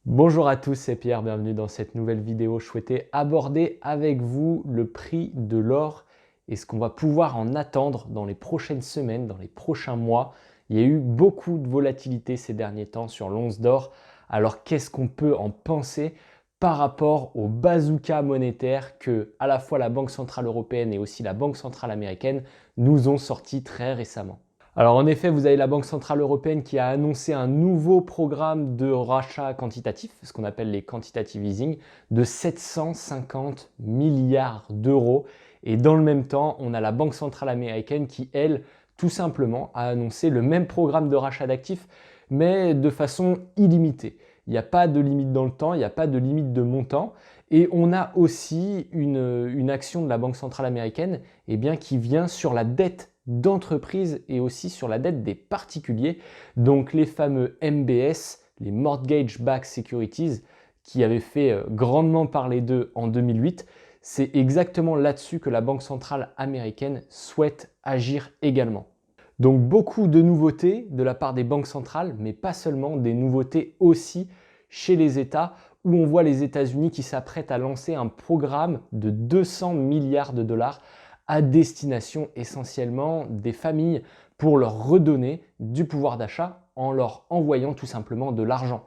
Bonjour à tous, c'est Pierre, bienvenue dans cette nouvelle vidéo. Je souhaitais aborder avec vous le prix de l'or et ce qu'on va pouvoir en attendre dans les prochaines semaines, dans les prochains mois. Il y a eu beaucoup de volatilité ces derniers temps sur l'once d'or. Alors qu'est-ce qu'on peut en penser par rapport au bazooka monétaire que à la fois la Banque centrale européenne et aussi la Banque centrale américaine nous ont sorti très récemment? Alors en effet, vous avez la Banque centrale européenne qui a annoncé un nouveau programme de rachat quantitatif, ce qu'on appelle les quantitative easing, de 750 milliards d'euros. Et dans le même temps, on a la Banque centrale américaine qui, elle, tout simplement, a annoncé le même programme de rachat d'actifs, mais de façon illimitée. Il n'y a pas de limite dans le temps, il n'y a pas de limite de montant. Et on a aussi une action de la Banque centrale américaine qui vient sur la dette d'entreprises et aussi sur la dette des particuliers, donc les fameux MBS, les Mortgage Backed Securities, qui avaient fait grandement parler d'eux en 2008. C'est exactement là-dessus que la Banque centrale américaine souhaite agir également. Donc beaucoup de nouveautés de la part des banques centrales, mais pas seulement, des nouveautés aussi chez les États, où on voit les États-Unis qui s'apprêtent à lancer un programme de 200 milliards de dollars à destination essentiellement des familles pour leur redonner du pouvoir d'achat en leur envoyant tout simplement de l'argent.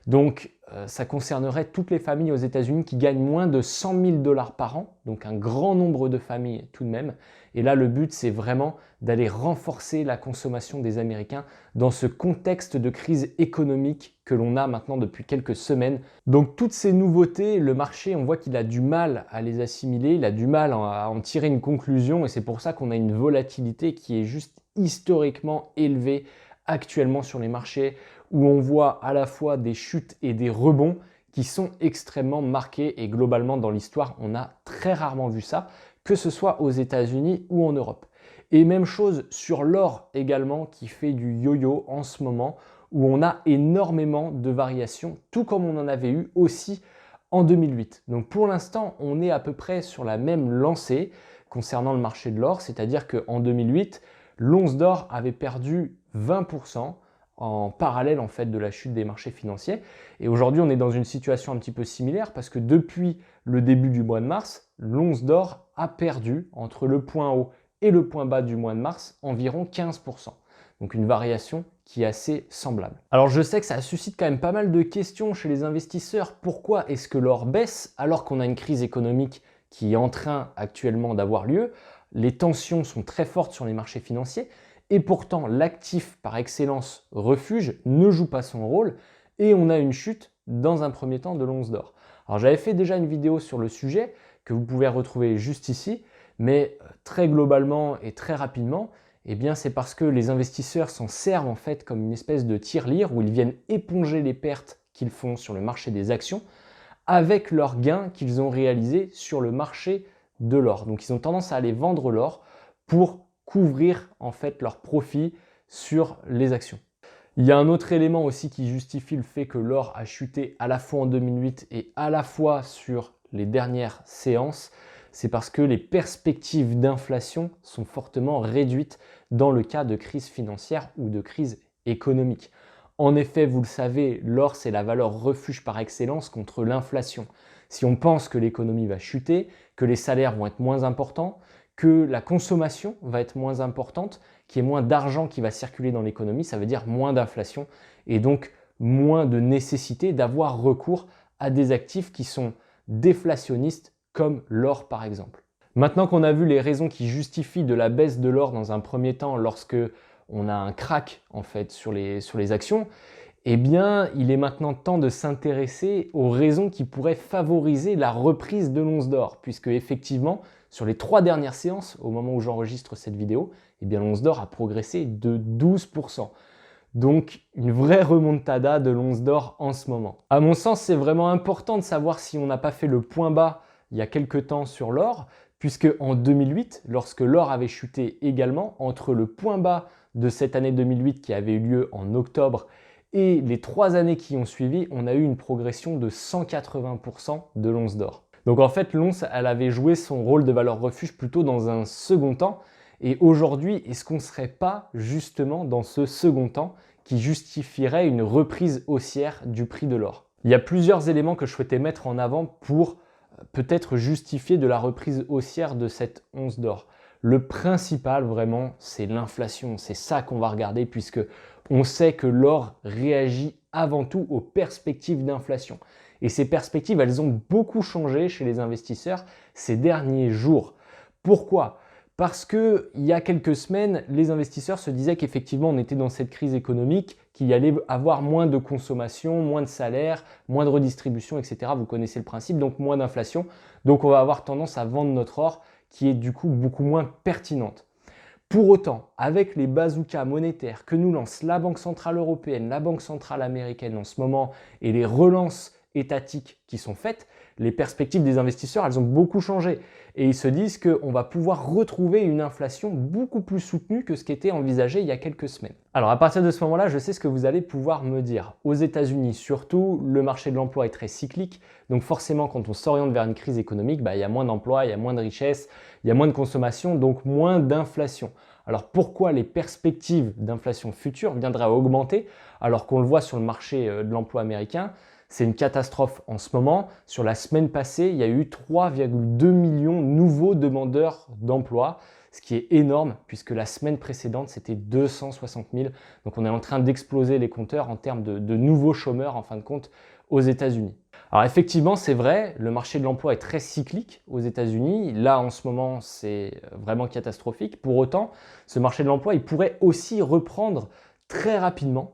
Donc ça concernerait toutes les familles aux États-Unis qui gagnent moins de 100 000 dollars par an, donc un grand nombre de familles tout de même. Et là, le but, c'est vraiment d'aller renforcer la consommation des Américains dans ce contexte de crise économique que l'on a maintenant depuis quelques semaines. Donc toutes ces nouveautés, le marché, on voit qu'il a du mal à les assimiler, il a du mal à en tirer une conclusion et c'est pour ça qu'on a une volatilité qui est juste historiquement élevée actuellement sur les marchés, où on voit à la fois des chutes et des rebonds qui sont extrêmement marqués et globalement dans l'histoire, on a très rarement vu ça, que ce soit aux États-Unis ou en Europe. Et même chose sur l'or également qui fait du yo-yo en ce moment, où on a énormément de variations, tout comme on en avait eu aussi en 2008. Donc pour l'instant, on est à peu près sur la même lancée concernant le marché de l'or, c'est-à-dire qu'en 2008, l'once d'or avait perdu 20% en parallèle en fait de la chute des marchés financiers. Et aujourd'hui, on est dans une situation un petit peu similaire parce que depuis le début du mois de mars, l'once d'or a perdu entre le point haut et le point bas du mois de mars environ 15%. Donc une variation qui est assez semblable. Alors je sais que ça suscite quand même pas mal de questions chez les investisseurs. Pourquoi est-ce que l'or baisse alors qu'on a une crise économique qui est en train actuellement d'avoir lieu? Les tensions sont très fortes sur les marchés financiers et pourtant l'actif par excellence refuge ne joue pas son rôle et on a une chute dans un premier temps de l'once d'or. Alors j'avais fait déjà une vidéo sur le sujet que vous pouvez retrouver juste ici, mais très globalement et très rapidement, c'est parce que les investisseurs s'en servent en fait comme une espèce de tirelire où ils viennent éponger les pertes qu'ils font sur le marché des actions avec leurs gains qu'ils ont réalisés sur le marché de l'or. Donc ils ont tendance à aller vendre l'or pour couvrir en fait leurs profits sur les actions. Il y a un autre élément aussi qui justifie le fait que l'or a chuté à la fois en 2008 et à la fois sur les dernières séances, c'est parce que les perspectives d'inflation sont fortement réduites dans le cas de crise financière ou de crise économique. En effet, vous le savez, l'or, c'est la valeur refuge par excellence contre l'inflation. Si on pense que l'économie va chuter, que les salaires vont être moins importants, que la consommation va être moins importante, qu'il y ait moins d'argent qui va circuler dans l'économie, ça veut dire moins d'inflation et donc moins de nécessité d'avoir recours à des actifs qui sont déflationnistes comme l'or par exemple. Maintenant qu'on a vu les raisons qui justifient de la baisse de l'or dans un premier temps lorsque on a un crack en fait sur les actions, il est maintenant temps de s'intéresser aux raisons qui pourraient favoriser la reprise de l'once d'or, puisque effectivement, sur les 3 dernières séances, au moment où j'enregistre cette vidéo, l'once d'or a progressé de 12%. Donc une vraie remontada de l'once d'or en ce moment. À mon sens, c'est vraiment important de savoir si on n'a pas fait le point bas il y a quelques temps sur l'or, puisque en 2008, lorsque l'or avait chuté également, entre le point bas de cette année 2008 qui avait eu lieu en octobre et les 3 années qui ont suivi, on a eu une progression de 180% de l'once d'or. Donc en fait, l'once, elle avait joué son rôle de valeur refuge plutôt dans un second temps. Et aujourd'hui, est-ce qu'on ne serait pas justement dans ce second temps qui justifierait une reprise haussière du prix de l'or? Il y a plusieurs éléments que je souhaitais mettre en avant pour peut-être justifier de la reprise haussière de cette once d'or. Le principal vraiment, c'est l'inflation. C'est ça qu'on va regarder puisque on sait que l'or réagit avant tout aux perspectives d'inflation. Et ces perspectives, elles ont beaucoup changé chez les investisseurs ces derniers jours. Pourquoi? Parce qu'il y a quelques semaines, les investisseurs se disaient qu'effectivement on était dans cette crise économique, qu'il y allait avoir moins de consommation, moins de salaire, moins de redistribution, etc. Vous connaissez le principe, donc moins d'inflation. Donc on va avoir tendance à vendre notre or qui est du coup beaucoup moins pertinente. Pour autant, avec les bazookas monétaires que nous lance la Banque Centrale Européenne, la Banque Centrale Américaine en ce moment et les relances étatiques qui sont faites, les perspectives des investisseurs, elles ont beaucoup changé. Et ils se disent qu'on va pouvoir retrouver une inflation beaucoup plus soutenue que ce qui était envisagé il y a quelques semaines. Alors à partir de ce moment-là, je sais ce que vous allez pouvoir me dire. Aux États-Unis surtout, le marché de l'emploi est très cyclique. Donc forcément, quand on s'oriente vers une crise économique, il y a moins d'emplois, il y a moins de richesses, il y a moins de consommation, donc moins d'inflation. Alors pourquoi les perspectives d'inflation future viendraient à augmenter alors qu'on le voit sur le marché de l'emploi américain? C'est une catastrophe en ce moment. Sur la semaine passée, il y a eu 3,2 millions de nouveaux demandeurs d'emploi, ce qui est énorme puisque la semaine précédente, c'était 260 000. Donc on est en train d'exploser les compteurs en termes de nouveaux chômeurs en fin de compte aux États-Unis. Alors effectivement, c'est vrai, le marché de l'emploi est très cyclique aux États-Unis. Là, en ce moment, c'est vraiment catastrophique. Pour autant, ce marché de l'emploi, il pourrait aussi reprendre très rapidement,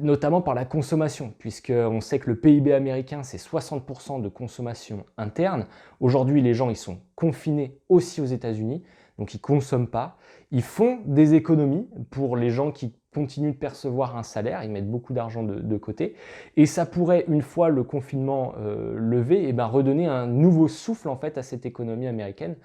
notamment par la consommation, puisqu'on sait que le PIB américain, c'est 60% de consommation interne. Aujourd'hui, les gens, ils sont confinés aussi aux États-Unis, donc ils ne consomment pas. Ils font des économies pour les gens qui continuent de percevoir un salaire, ils mettent beaucoup d'argent de côté, et ça pourrait, une fois le confinement levé, redonner un nouveau souffle en fait à cette économie américaine,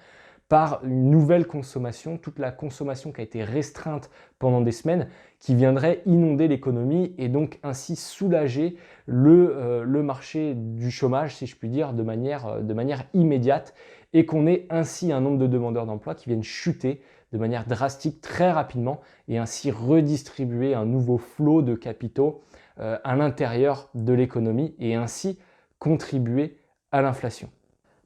par une nouvelle consommation, toute la consommation qui a été restreinte pendant des semaines, qui viendrait inonder l'économie et donc ainsi soulager le marché du chômage, si je puis dire, de manière immédiate, et qu'on ait ainsi un nombre de demandeurs d'emploi qui viennent chuter de manière drastique très rapidement et ainsi redistribuer un nouveau flot de capitaux à l'intérieur de l'économie et ainsi contribuer à l'inflation.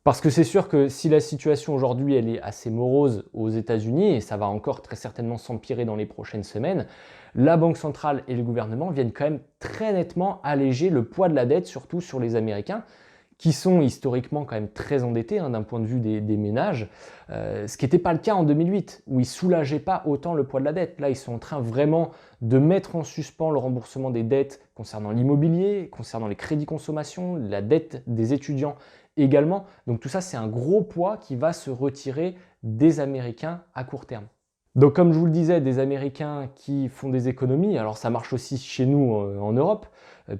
Parce que c'est sûr que si la situation aujourd'hui elle est assez morose aux États-Unis, et ça va encore très certainement s'empirer dans les prochaines semaines, la Banque centrale et le gouvernement viennent quand même très nettement alléger le poids de la dette, surtout sur les Américains, qui sont historiquement quand même très endettés d'un point de vue des ménages, ce qui n'était pas le cas en 2008, où ils ne soulageaient pas autant le poids de la dette. Là, ils sont en train vraiment de mettre en suspens le remboursement des dettes concernant l'immobilier, concernant les crédits consommation, la dette des étudiants également. Donc tout ça, c'est un gros poids qui va se retirer des Américains à court terme. Donc comme je vous le disais, des Américains qui font des économies, alors ça marche aussi chez nous en Europe,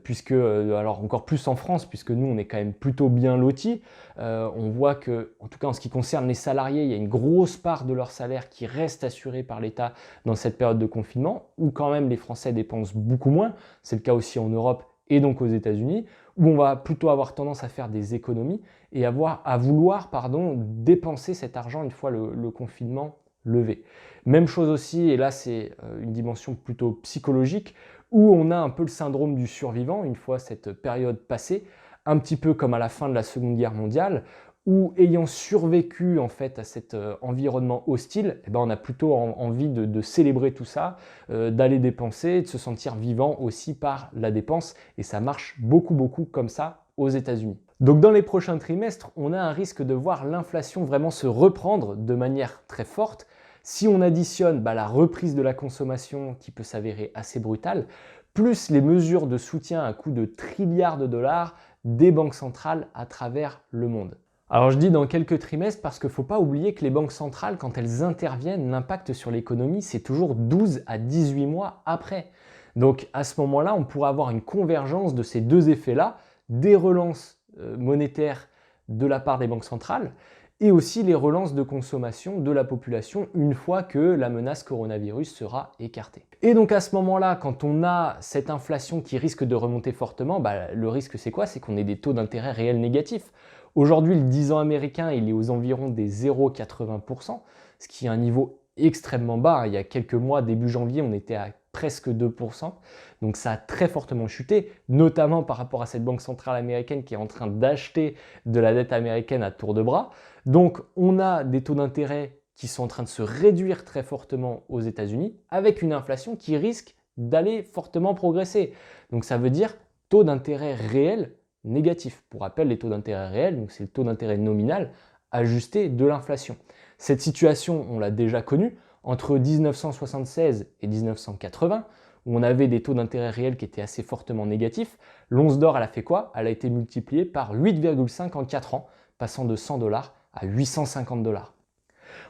puisque, alors encore plus en France, puisque nous on est quand même plutôt bien lotis. On voit que, en tout cas en ce qui concerne les salariés, il y a une grosse part de leur salaire qui reste assurée par l'État dans cette période de confinement, où quand même les Français dépensent beaucoup moins, c'est le cas aussi en Europe et donc aux États-Unis, où on va plutôt avoir tendance à faire des économies et à vouloir dépenser cet argent une fois le confinement levé. Même chose aussi, et là c'est une dimension plutôt psychologique, où on a un peu le syndrome du survivant une fois cette période passée, un petit peu comme à la fin de la Seconde Guerre mondiale, où ayant survécu en fait à cet environnement hostile, on a plutôt envie de célébrer tout ça, d'aller dépenser, de se sentir vivant aussi par la dépense, et ça marche beaucoup comme ça aux États-Unis. Donc dans les prochains trimestres, on a un risque de voir l'inflation vraiment se reprendre de manière très forte. Si on additionne la reprise de la consommation qui peut s'avérer assez brutale, plus les mesures de soutien à coût de trilliards de dollars des banques centrales à travers le monde. Alors je dis dans quelques trimestres parce qu'il ne faut pas oublier que les banques centrales, quand elles interviennent, l'impact sur l'économie, c'est toujours 12 à 18 mois après. Donc à ce moment-là, on pourrait avoir une convergence de ces deux effets-là, des relances monétaires de la part des banques centrales et aussi les relances de consommation de la population une fois que la menace coronavirus sera écartée. Et donc à ce moment-là, quand on a cette inflation qui risque de remonter fortement, le risque c'est quoi? C'est qu'on ait des taux d'intérêt réels négatifs. Aujourd'hui, le 10 ans américain, il est aux environs des 0,80%, ce qui est un niveau extrêmement bas. Il y a quelques mois, début janvier, on était à presque 2%. Donc ça a très fortement chuté, notamment par rapport à cette banque centrale américaine qui est en train d'acheter de la dette américaine à tour de bras. Donc on a des taux d'intérêt qui sont en train de se réduire très fortement aux États-Unis, avec une inflation qui risque d'aller fortement progresser. Donc ça veut dire taux d'intérêt réel négatif. Pour rappel, les taux d'intérêt réels, donc c'est le taux d'intérêt nominal ajusté de l'inflation. Cette situation, on l'a déjà connue entre 1976 et 1980, où on avait des taux d'intérêt réels qui étaient assez fortement négatifs. L'once d'or, elle a fait quoi? Elle a été multipliée par 8,5 en 4 ans, passant de 100 $ à 850 $.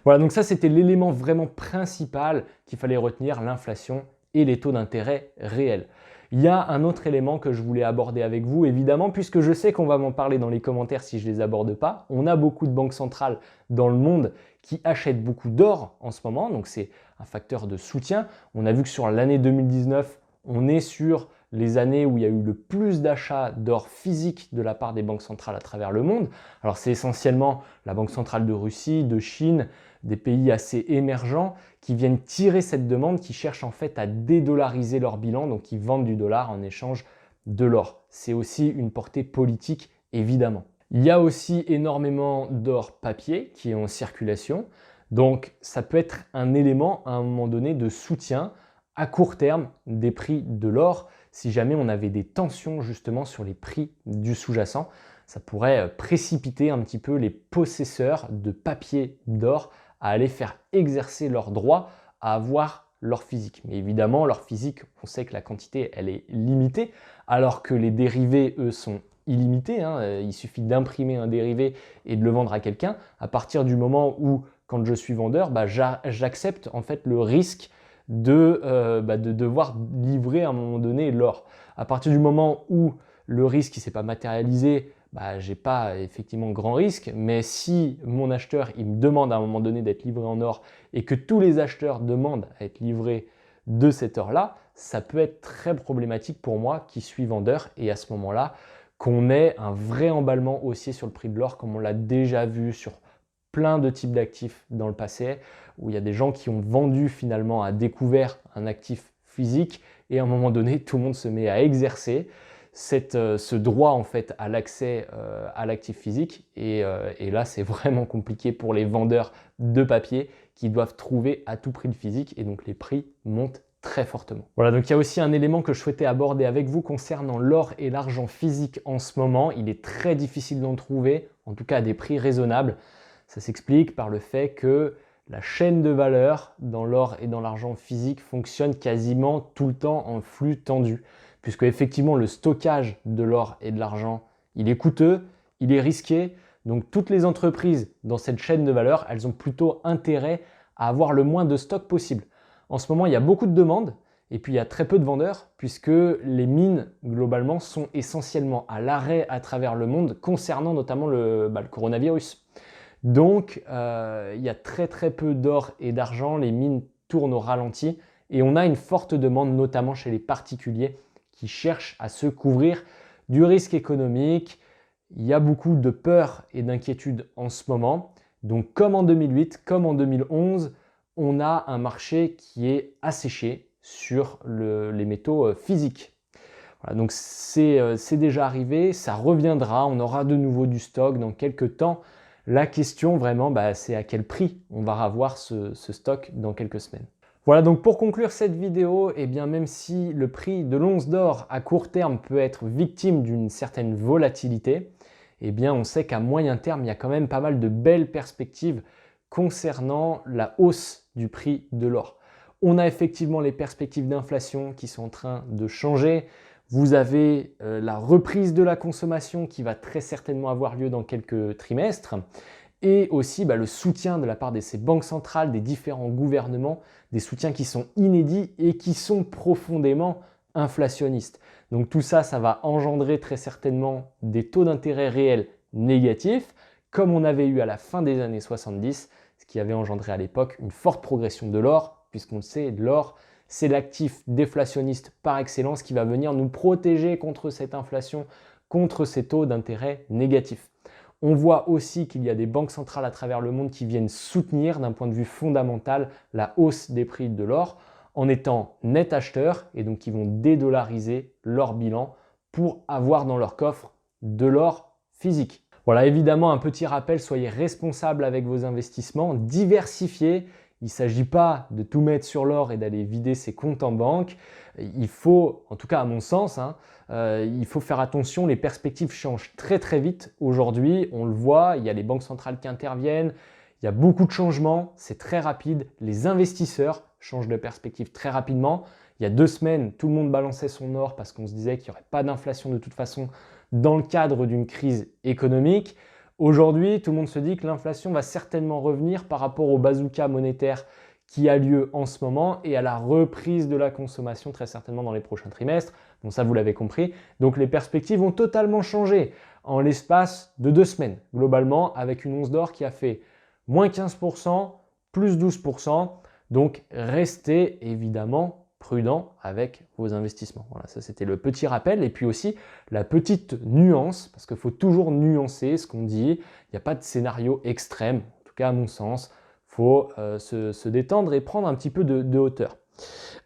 Voilà, donc ça c'était l'élément vraiment principal qu'il fallait retenir, l'inflation et les taux d'intérêt réels. Il y a un autre élément que je voulais aborder avec vous, évidemment, puisque je sais qu'on va m'en parler dans les commentaires si je ne les aborde pas. On a beaucoup de banques centrales dans le monde qui achètent beaucoup d'or en ce moment, donc c'est un facteur de soutien. On a vu que sur l'année 2019, on est sur les années où il y a eu le plus d'achats d'or physique de la part des banques centrales à travers le monde. Alors c'est essentiellement la Banque centrale de Russie, de Chine, des pays assez émergents qui viennent tirer cette demande, qui cherchent en fait à dédollariser leur bilan, donc qui vendent du dollar en échange de l'or. C'est aussi une portée politique, évidemment. Il y a aussi énormément d'or papier qui est en circulation, donc ça peut être un élément à un moment donné de soutien à court terme des prix de l'or. Si jamais on avait des tensions justement sur les prix du sous-jacent, ça pourrait précipiter un petit peu les possesseurs de papier d'or à aller faire exercer leur droit à avoir l'or physique. Mais évidemment, l'or physique, on sait que la quantité, elle est limitée, alors que les dérivés, eux, sont illimités. Il suffit d'imprimer un dérivé et de le vendre à quelqu'un. À partir du moment où, quand je suis vendeur, j'accepte en fait le risque de devoir livrer à un moment donné l'or. À partir du moment où le risque ne s'est pas matérialisé, j'ai pas effectivement grand risque, mais si mon acheteur il me demande à un moment donné d'être livré en or et que tous les acheteurs demandent à être livrés de cette or-là, ça peut être très problématique pour moi qui suis vendeur et à ce moment-là, qu'on ait un vrai emballement haussier sur le prix de l'or comme on l'a déjà vu sur plein de types d'actifs dans le passé, où il y a des gens qui ont vendu finalement à découvert un actif physique et à un moment donné, tout le monde se met à exercer ce droit en fait à l'accès à l'actif physique et là c'est vraiment compliqué pour les vendeurs de papier qui doivent trouver à tout prix le physique et donc les prix montent très fortement. Voilà, donc il y a aussi un élément que je souhaitais aborder avec vous concernant l'or et l'argent physique en ce moment. Il est très difficile d'en trouver, en tout cas à des prix raisonnables. Ça s'explique par le fait que la chaîne de valeur dans l'or et dans l'argent physique fonctionne quasiment tout le temps en flux tendu, puisque effectivement le stockage de l'or et de l'argent, il est coûteux, il est risqué, donc toutes les entreprises dans cette chaîne de valeur, elles ont plutôt intérêt à avoir le moins de stock possible. En ce moment, il y a beaucoup de demandes, et puis il y a très peu de vendeurs, puisque les mines, globalement, sont essentiellement à l'arrêt à travers le monde, concernant notamment le coronavirus. Donc, il y a très peu d'or et d'argent, les mines tournent au ralenti, et on a une forte demande, notamment chez les particuliers, qui cherchent à se couvrir du risque économique. Il y a beaucoup de peur et d'inquiétude en ce moment. Donc, comme en 2008, comme en 2011, on a un marché qui est asséché sur les métaux physiques. Voilà, donc c'est déjà arrivé, ça reviendra, on aura de nouveau du stock dans quelques temps. La question vraiment, c'est à quel prix on va avoir ce stock dans quelques semaines. Voilà, donc pour conclure cette vidéo, même si le prix de l'once d'or à court terme peut être victime d'une certaine volatilité, on sait qu'à moyen terme, il y a quand même pas mal de belles perspectives concernant la hausse du prix de l'or. On a effectivement les perspectives d'inflation qui sont en train de changer. Vous avez la reprise de la consommation qui va très certainement avoir lieu dans quelques trimestres et aussi le soutien de la part de ces banques centrales, des différents gouvernements, des soutiens qui sont inédits et qui sont profondément inflationnistes. Donc tout ça, ça va engendrer très certainement des taux d'intérêt réels négatifs, comme on avait eu à la fin des années 70, ce qui avait engendré à l'époque une forte progression de l'or, puisqu'on le sait, l'or, c'est l'actif déflationniste par excellence qui va venir nous protéger contre cette inflation, contre ces taux d'intérêt négatifs. On voit aussi qu'il y a des banques centrales à travers le monde qui viennent soutenir d'un point de vue fondamental la hausse des prix de l'or en étant net acheteurs et donc qui vont dédollariser leur bilan pour avoir dans leur coffre de l'or physique. Voilà, évidemment, un petit rappel, soyez responsables avec vos investissements, diversifiez. Il ne s'agit pas de tout mettre sur l'or et d'aller vider ses comptes en banque. Il faut, en tout cas à mon sens, il faut faire attention, les perspectives changent très très vite. Aujourd'hui, on le voit, il y a les banques centrales qui interviennent, il y a beaucoup de changements, c'est très rapide. Les investisseurs changent de perspective très rapidement. Il y a 2 semaines, tout le monde balançait son or parce qu'on se disait qu'il n'y aurait pas d'inflation de toute façon dans le cadre d'une crise économique. Aujourd'hui, tout le monde se dit que l'inflation va certainement revenir par rapport au bazooka monétaire qui a lieu en ce moment et à la reprise de la consommation très certainement dans les prochains trimestres. Bon, ça, vous l'avez compris. Donc, les perspectives ont totalement changé en l'espace de 2 semaines, globalement, avec une once d'or qui a fait moins 15%, plus 12%. Donc, restez évidemment prudent avec vos investissements. Voilà, ça c'était le petit rappel. Et puis aussi la petite nuance, parce qu'il faut toujours nuancer ce qu'on dit. Il n'y a pas de scénario extrême, en tout cas à mon sens. Il faut se détendre et prendre un petit peu de hauteur.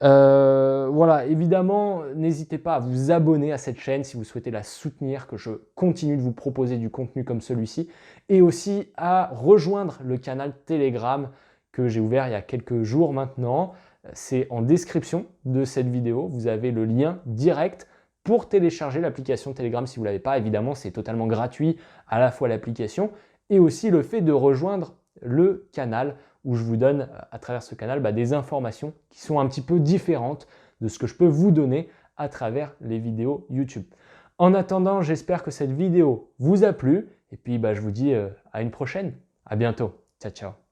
Voilà, évidemment, n'hésitez pas à vous abonner à cette chaîne si vous souhaitez la soutenir, que je continue de vous proposer du contenu comme celui-ci, et aussi à rejoindre le canal Telegram que j'ai ouvert il y a quelques jours maintenant. C'est en description de cette vidéo, vous avez le lien direct pour télécharger l'application Telegram si vous ne l'avez pas. Évidemment, c'est totalement gratuit, à la fois l'application et aussi le fait de rejoindre le canal où je vous donne à travers ce canal des informations qui sont un petit peu différentes de ce que je peux vous donner à travers les vidéos YouTube. En attendant, j'espère que cette vidéo vous a plu et puis je vous dis à une prochaine. À bientôt. Ciao, ciao.